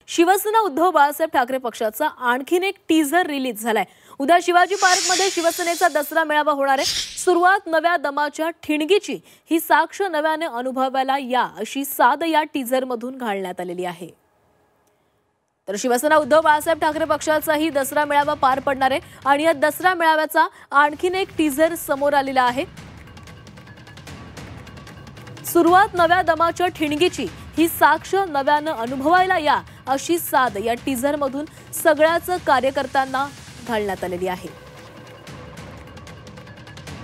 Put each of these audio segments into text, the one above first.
शिवसेना उद्धव बाळासाहेब ठाकरे पक्षाचा आणखीन एक टीझर रिलीज झालाय। उद्या शिवाजी पार्कमध्ये शिवसेनेचा दसरा मेळावा होणार आहे। सुरुवात नव्या दमाच्या ठिणगीची, ही साक्ष नव्याने अनुभवायला या अशी साद या टीझर मधून घालण्यात आलेली आहे। तर शिवसेना उद्धव बाळासाहेब ठाकरे पक्षाचाही दसरा मेळावा पार पडणार आहे आणि या दसरा मेळाव्याचा आणखीन एक टीझर समोर आलेला आहे। सुरुवात नव्या दमाच्या ठिणगीची, ही साक्ष नव्याने अनुभवायला या अशी साद या टीझर मधून सगळ्याच कार्यकर्त्यांना घालण्यात आलेली आहे।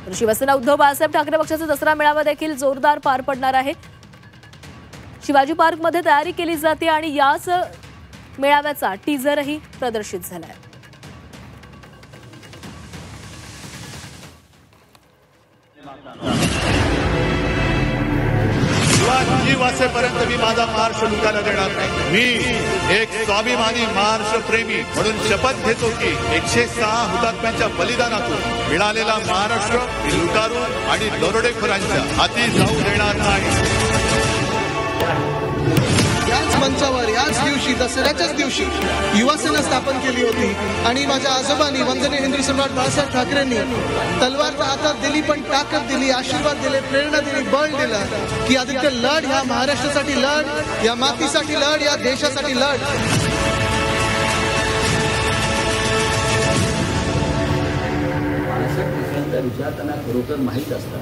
तर शिवसेना उद्धव बाळासाहेब ठाकरे पक्षाचा दसरा मेळावा देखील जोरदार पार पडणार आहे। शिवाजी पार्क मध्ये तयारी केली जाते आणि याच मेळाव्याचा टीझरही प्रदर्शित झालाय। शिवाजी वासेपर्यंत मी माझा महाराष्ट्र लुटायला देणार नाही। मी एक स्वाभिमानी महाराष्ट्र प्रेमी म्हणून शपथ घेतो की 106 हुतात्म्यांच्या बलिदानातून मिळालेला महाराष्ट्र मी लुटारून आणि दरोडेखोरांच्या हाती जाऊ देणार नाही। याच मंचावर याच दिवशी, दसऱ्याच्याच दिवशी युवासेना स्थापन केली होती आणि माझ्या आजोबांनी, वंदनीय हिंदवी सम्राट बाळासाहेब ठाकरेंनी तलवार तर हातात दिली, पण ताकद दिली, आशीर्वाद दिले, प्रेरणा दिली, बळ दिलं की आदित्य लढ, ह्या महाराष्ट्रासाठी लढ, या मातीसाठी लढ, या देशासाठी लढ। विचार त्यांना खरोखर माहीत असतात।